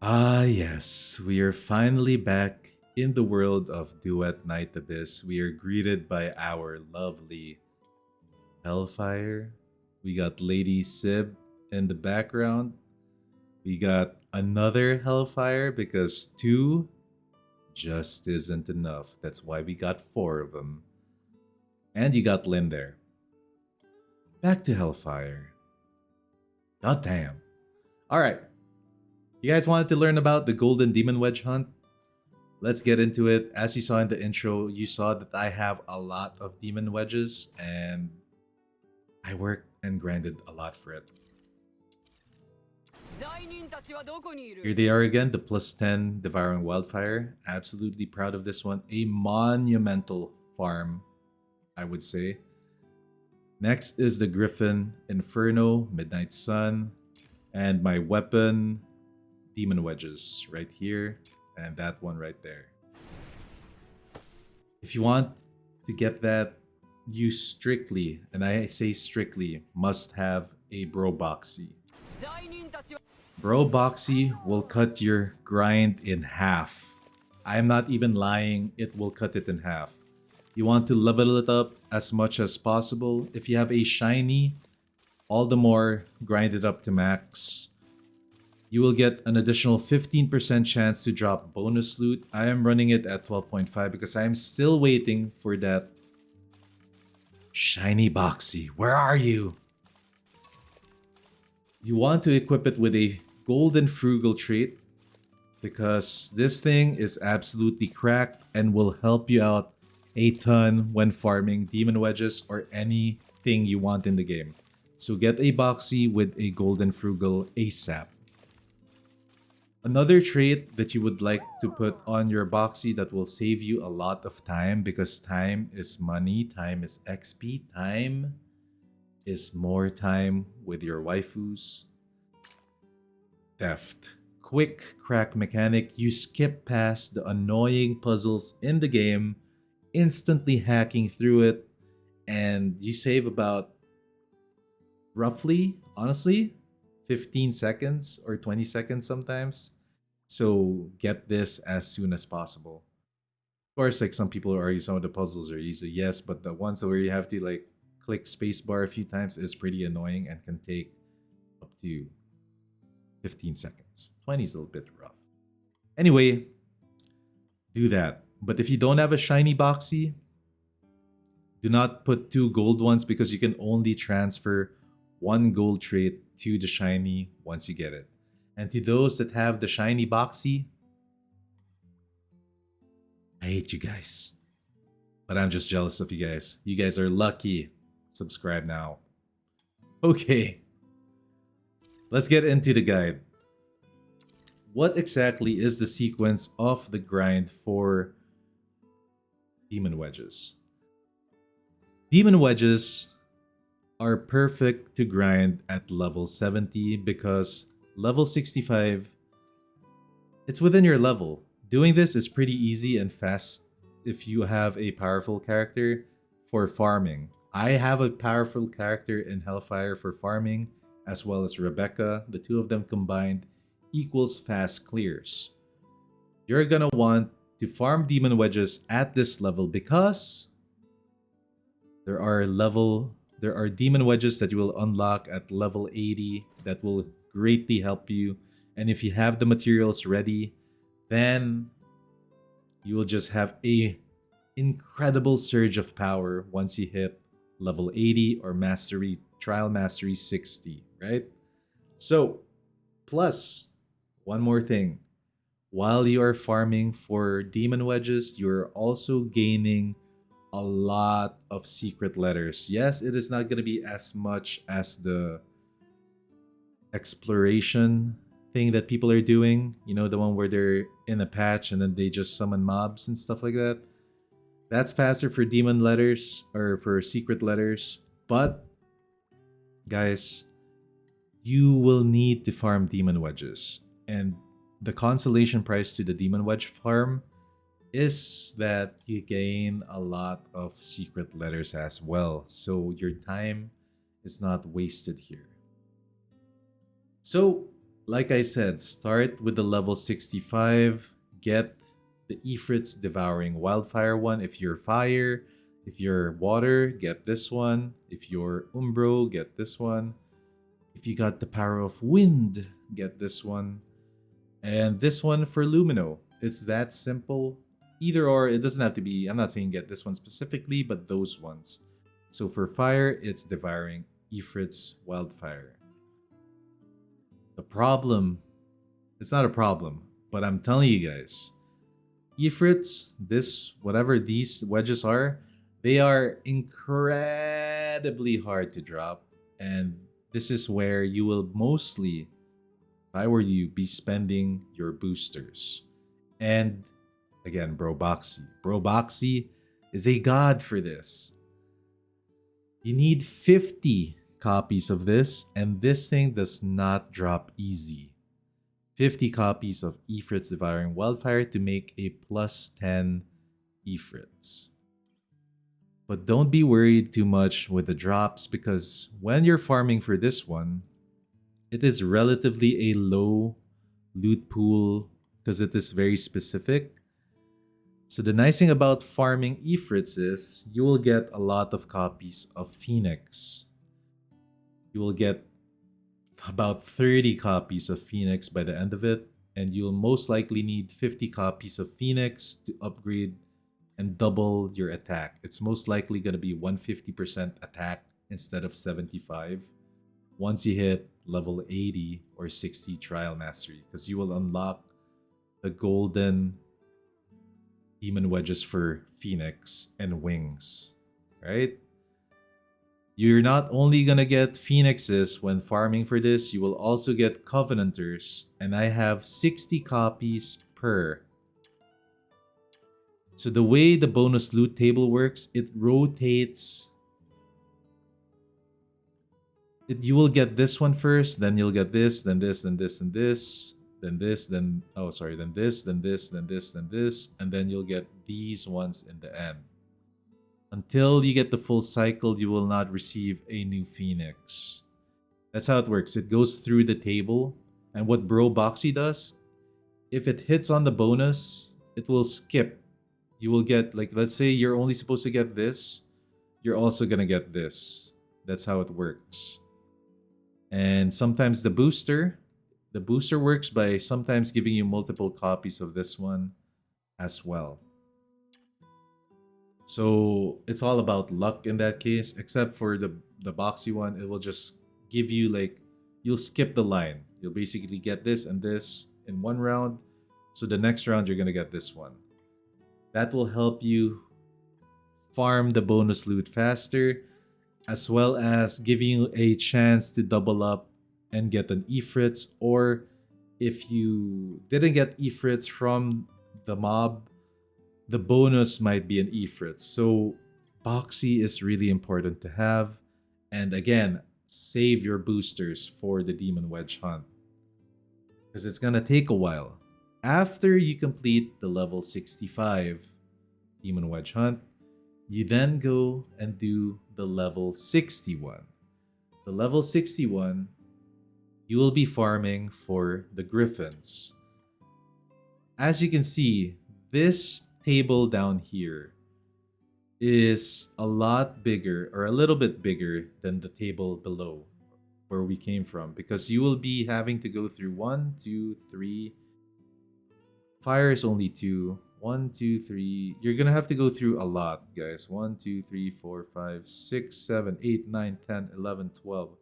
Ah, yes, we are finally back in the world of Duet Night Abyss. We are greeted by our lovely Hellfire. We got Lady Sib in the background. We got another Hellfire because two just isn't enough. That's why we got four of them. And you got Lynn there. Back to Hellfire. God damn. Alright, you guys wanted to learn about the Golden Demon Wedge hunt? Let's get into it. As you saw in the intro, you saw that I have a lot of demon wedges and I worked and grinded a lot for it. Here they are again, the plus 10 Devouring Wildfire. Absolutely proud of this one. A monumental farm, I would say. Next is the Griffin Inferno, Midnight Sun, and my weapon, Demon Wedges, right here. And that one right there. If you want to get that, you strictly, and I say strictly, must have a Bro Boxy. Bro Boxy will cut your grind in half. I am not even lying, it will cut it in half. You want to level it up as much as possible. If you have a shiny, all the more, grind it up to max. You will get an additional 15% chance to drop bonus loot. I am running it at 12.5 because I am still waiting for that shiny Boxy. Where are you? You want to equip it with a golden frugal trait because this thing is absolutely cracked and will help you out a ton when farming demon wedges or anything you want in the game. So get a Boxy with a golden frugal ASAP. Another trait that you would like to put on your Boxy that will save you a lot of time, because time is money, time is XP, time is more time with your waifus. Theft. Quick crack mechanic. You skip past the annoying puzzles in the game, instantly hacking through it, and you save about, roughly, honestly, 15 seconds or 20 seconds sometimes. So get this as soon as possible. Of course, like some people argue some of the puzzles are easy, yes, but the ones where you have to like click spacebar a few times is pretty annoying and can take up to 15 seconds. 20 is a little bit rough. Anyway, do that. But if you don't have a shiny Boxy, do not put two gold ones because you can only transfer one gold trait to the shiny once you get it. And to those that have the shiny Boxy, I hate you guys. But I'm just jealous of you guys. You guys are lucky. Subscribe now. Okay. Let's get into the guide. What exactly is the sequence of the grind for demon wedges? Demon wedges are perfect to grind at level 70 because level 65, it's within your level. Doing this is pretty easy and fast if you have a powerful character for farming. I have a powerful character in Hellfire for farming, as well as Rebecca. The two of them combined equals fast clears. You're gonna want to farm demon wedges at this level because there are demon wedges that you will unlock at level 80 that will greatly help you. And if you have the materials ready, then you will just have a incredible surge of power once you hit level 80 or trial mastery 60, right? So, plus one more thing. While you are farming for demon wedges, you're also gaining a lot of secret letters. Yes, it is not going to be as much as the exploration thing that people are doing. You know, the one where they're in a patch and then they just summon mobs and stuff like that. That's faster for demon letters or for secret letters. But, guys, you will need to farm demon wedges. And the consolation price to the demon wedge farm is that you gain a lot of secret letters as well. So your time is not wasted here. So like I said, start with the level 65, get the Ifrit's Devouring Wildfire one if you're fire. If you're water, get this one. If you're Umbro, get this one. If you got the power of wind, get this one. And this one for Lumino. It's that simple. Either or, it doesn't have to be, I'm not saying get this one specifically, but those ones. So for fire, it's Devouring Ifrit's Wildfire. The problem, it's not a problem, but I'm telling you guys, Ifrits, this, whatever these wedges are, they are incredibly hard to drop. And this is where you will mostly, if I were you, be spending your boosters. And again, Broboxy. Broboxy is a god for this. You need 50 copies of this, and this thing does not drop easy. 50 copies of Ifrit's Devouring Wildfire to make a plus 10 Ifrits. But don't be worried too much with the drops, because when you're farming for this one, it is relatively a low loot pool because it is very specific. So the nice thing about farming Ifrits is you will get a lot of copies of Phoenix. You will get about 30 copies of Phoenix by the end of it, and you'll most likely need 50 copies of Phoenix to upgrade and double your attack. It's most likely going to be 150% attack instead of 75 once you hit level 80 or 60 trial mastery, because you will unlock the golden Demon Wedges for Phoenix and Wings, right? You're not only gonna get Phoenixes when farming for this, you will also get Covenanters, and I have 60 copies per. So the way the bonus loot table works, it rotates. You will get this one first, then you'll get this, then this, then this, and this, then this, then then this, then this, then this, then this, and then you'll get these ones in the end. Until you get the full cycle, you will not receive a new Phoenix. That's how it works. It goes through the table, and what Bro Boxy does, if it hits on the bonus, it will skip. You will get, like, let's say you're only supposed to get this, you're also gonna get this. That's how it works. And sometimes the booster works by sometimes giving you multiple copies of this one as well. So it's all about luck in that case, except for the boxy one, it will just give you, like, you'll skip the line. You'll basically get this and this in one round. So the next round you're gonna get this one. That will help you farm the bonus loot faster, as well as giving you a chance to double up and get an Ifrits, or if you didn't get Ifrits from the mob, the bonus might be an Ifrits. So Boxy is really important to have. And again, save your boosters for the Demon Wedge hunt, because it's gonna take a while. After you complete the level 65 Demon Wedge hunt, you then go and do the level 61. The level 61, you will be farming for the Griffins. As you can see, this table down here is a lot bigger, or a little bit bigger, than the table below where we came from, because you will be having to go through 1, 2, 3. Fire is only 2. 1, 2, 3. You're gonna have to go through a lot, guys. 1, 2, 3, 4, 5, 6, 7, 8, 9, 10, 11, 12,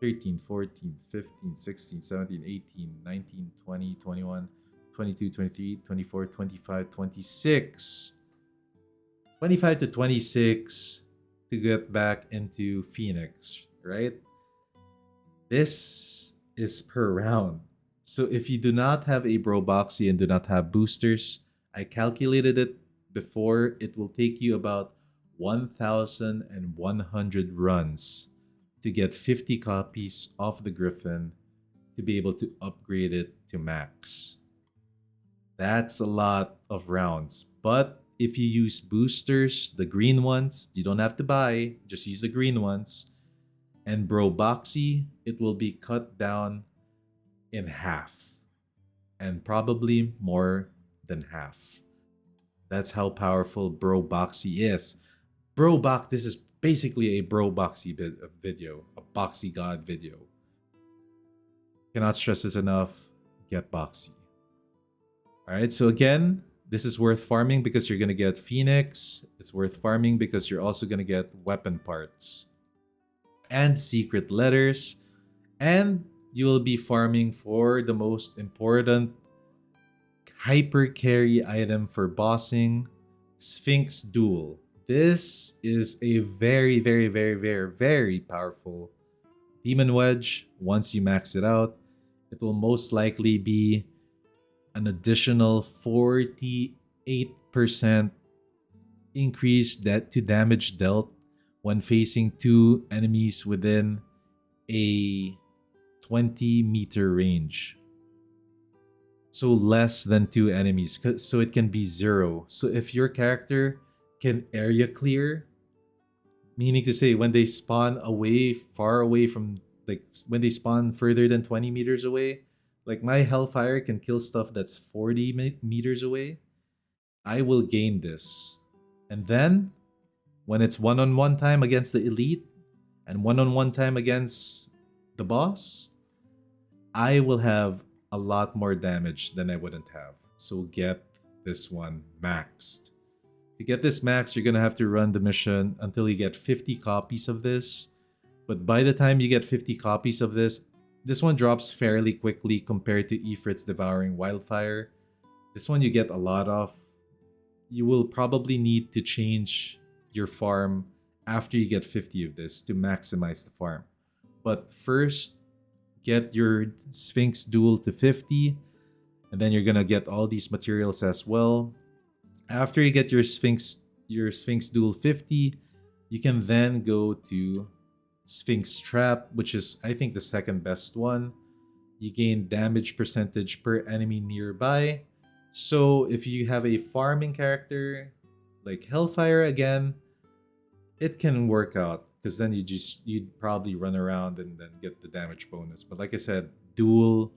13, 14, 15, 16, 17, 18, 19, 20, 21, 22, 23, 24, 25, 26. 25 to 26 to get back into Phoenix, right? This is per round. So if you do not have a Bro Boxy and do not have boosters, I calculated it before, it will take you about 1,100 runs to get 50 copies of the Griffin to be able to upgrade it to max. That's a lot of rounds. But if you use boosters, the green ones, you don't have to buy, just use the green ones. And Bro Boxy, it will be cut down in half, and probably more than half. That's how powerful Bro Boxy is. Bro Box, this is basically a Bro Boxy video, a Boxy God video. Cannot stress this enough. Get Boxy. Alright, so again, this is worth farming because you're gonna get Phoenix. It's worth farming because you're also gonna get weapon parts and secret letters. And you will be farming for the most important hyper carry item for bossing, Sphinx Duel. This is a very, very, very, very, very powerful Demon Wedge. Once you max it out, it will most likely be an additional 48% increase that to damage dealt when facing 2 enemies within a 20-meter range. So less than 2 enemies, so it can be 0. So if your character can area clear, meaning to say when they spawn away, far away from, like when they spawn further than 20 meters away, like my Hellfire can kill stuff that's 40 meters away, I will gain this. And then when it's one-on-one time against the elite and one-on-one time against the boss, I will have a lot more damage than I wouldn't have. So get this one maxed. To get this max, you're gonna have to run the mission until you get 50 copies of this. But by the time you get 50 copies of this one drops fairly quickly compared to Ifrit's Devouring Wildfire. This one you get a lot of. You will probably need to change your farm after you get 50 of this to maximize the farm. But first, get your Sphinx Duel to 50, and then you're gonna get all these materials as well. After you get your Sphinx Duel 50, you can then go to Sphinx Trap, which is I think the second best one. You gain damage percentage per enemy nearby. So if you have a farming character like Hellfire again, it can work out because then you'd probably run around and then get the damage bonus. But like I said, Duel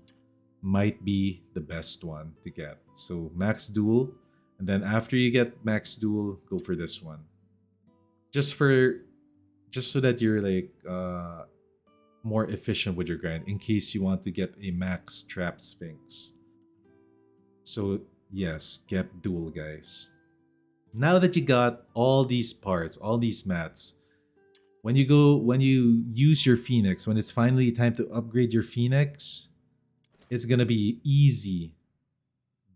might be the best one to get. So max Duel, and then after you get max Duel, go for this one. Just so that you're like more efficient with your grind in case you want to get a max trap Sphinx. So yes, get Duel, guys. Now that you got all these parts, all these mats, when you use your Phoenix, when it's finally time to upgrade your Phoenix, it's gonna be easy,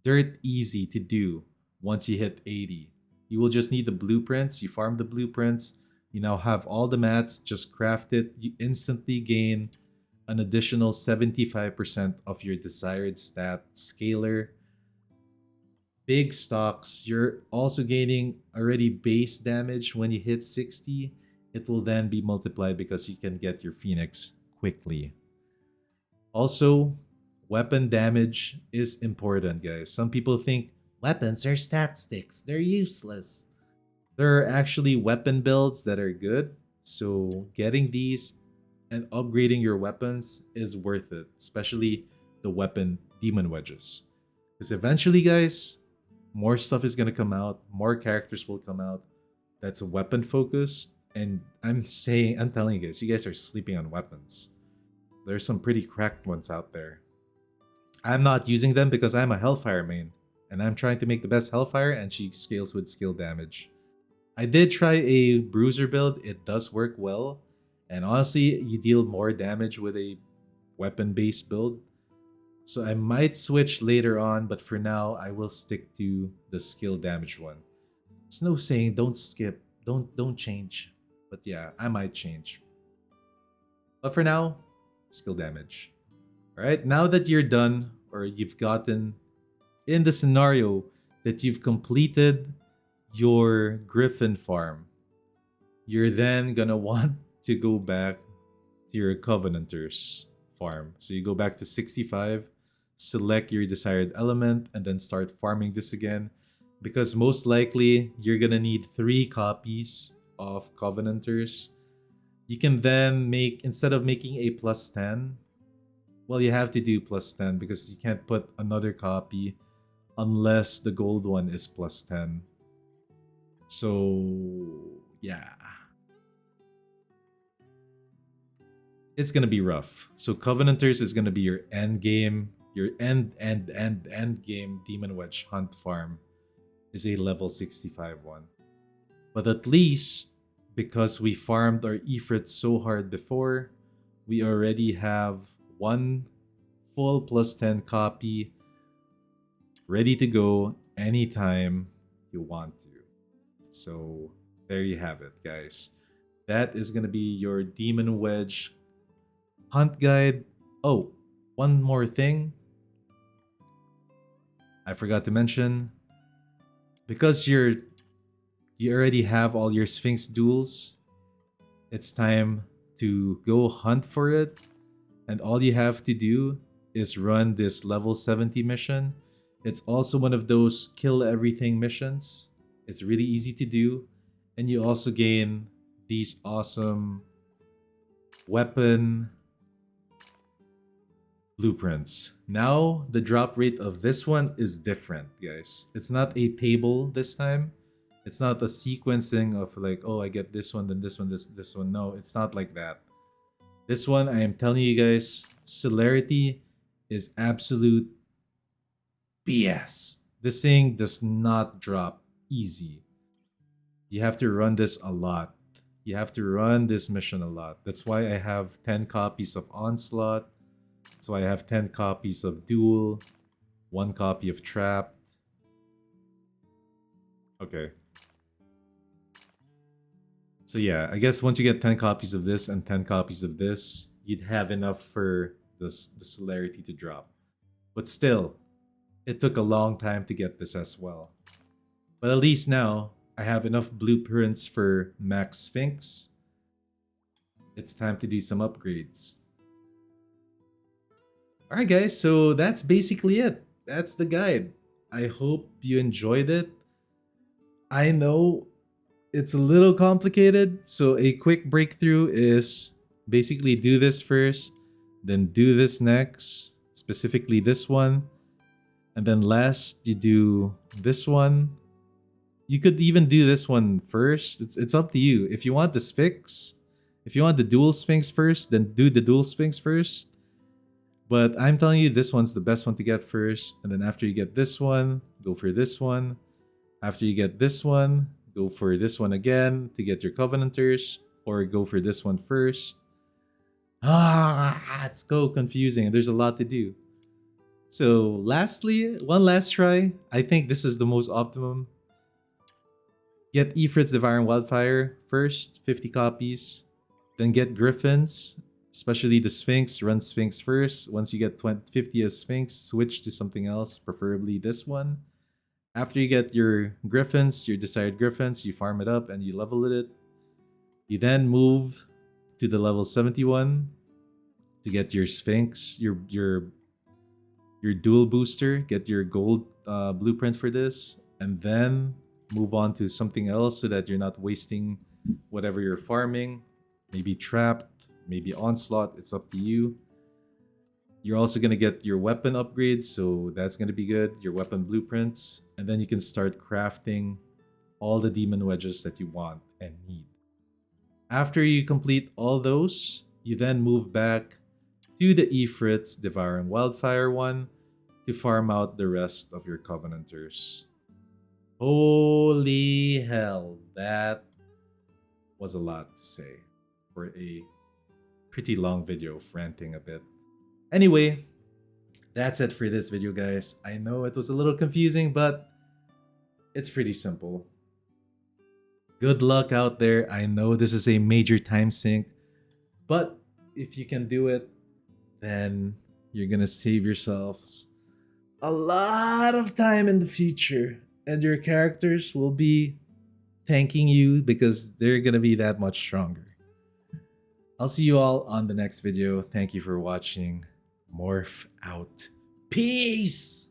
dirt easy to do once you hit 80. You will just need the blueprints. You farm the blueprints. You now have all the mats, just craft it. You instantly gain an additional 75% of your desired stat scaler. Big stocks, you're also gaining already base damage when you hit 60. It will then be multiplied because you can get your Phoenix quickly. Also, weapon damage is important, guys. Some people think weapons are stat sticks, they're useless. There are actually weapon builds that are good, so getting these and upgrading your weapons is worth it, especially the weapon Demon Wedges. Because eventually, guys, more stuff is going to come out, more characters will come out that's weapon focused, and I'm telling you guys are sleeping on weapons. There's some pretty cracked ones out there. I'm not using them because I'm a Hellfire main, and I'm trying to make the best Hellfire, and she scales with skill damage. I did try a bruiser build. It does work well. And honestly, you deal more damage with a weapon-based build. So I might switch later on, but for now, I will stick to the skill damage one. It's no saying don't skip, don't change. But yeah, I might change. But for now, skill damage. Alright, now that you're done, or you've gotten in the scenario that you've completed your Griffin farm, you're then gonna want to go back to your Covenanters farm. So you go back to 65, select your desired element, and then start farming this again. Because most likely, you're gonna need 3 copies of Covenanters. You can then make, instead of making a +10, well, you have to do plus 10 because you can't put another copy unless the gold one is plus 10. So, yeah. It's gonna be rough. So Covenanters is gonna be your end game, your end game Demon Wedge Hunt farm is a level 65 one. But at least because we farmed our Ifrit so hard before, we already have one full plus 10 copy ready to go anytime you want to. So there you have it, guys. That is gonna be your Demon Wedge Hunt guide. Oh, one more thing I forgot to mention. Because you already have all your Sphinx duels, it's time to go hunt for it. And all you have to do is run this level 70 mission. It's also one of those kill everything missions. It's really easy to do. And you also gain these awesome weapon blueprints. Now, the drop rate of this one is different, guys. It's not a table this time. It's not a sequencing of like, oh, I get this one, then this one, this one. No, it's not like that. This one, I am telling you guys, celerity is absolute BS. This thing does not drop easy. You have to run this a lot. You have to run this mission a lot. That's why I have 10 copies of Onslaught. That's why I have 10 copies of Duel. 1 copy of Trapped. Okay. So yeah, I guess once you get 10 copies of this and 10 copies of this, you'd have enough for the celerity to drop. But still, it took a long time to get this as well. But at least now, I have enough blueprints for Max Sphinx. It's time to do some upgrades. Alright guys, so that's basically it. That's the guide. I hope you enjoyed it. I know it's a little complicated, so a quick breakthrough is basically do this first, then do this next, specifically this one, and then last you do this one. You could even do this one first. It's up to you. If you want the Sphinx, if you want the dual Sphinx first, then do the dual Sphinx first. But I'm telling you, this one's the best one to get first. And then after you get this one, go for this one. After you get this one, go for this one again to get your Covenanters. Or go for this one first. It's so confusing. There's a lot to do. So lastly, one last try. I think this is the most optimum. Get Ifrit's Devouring Wildfire first, 50 copies. Then get Griffins, especially the Sphinx. Run Sphinx first. Once you get 50 as Sphinx, switch to something else, preferably this one. After you get your Griffins, your desired Griffins, you farm it up and you level it. You then move to the level 71 to get your Sphinx, your dual booster, get your gold blueprint for this, and then move on to something else so that you're not wasting whatever you're farming. Maybe Trapped, maybe Onslaught, it's up to you. You're also going to get your weapon upgrades, so that's going to be good, your weapon blueprints, and then you can start crafting all the demon wedges that you want and need. After you complete all those, you then move back to the Ifrit's Devouring Wildfire one to farm out the rest of your Covenanters. Holy hell, that was a lot to say for a pretty long video of ranting a bit. Anyway, that's it for this video, guys. I know it was a little confusing, but it's pretty simple. Good luck out there. I know this is a major time sink, but if you can do it, then you're gonna save yourselves a lot of time in the future, and your characters will be thanking you because they're gonna be that much stronger. I'll see you all on the next video. Thank you for watching. Morph out. Peace!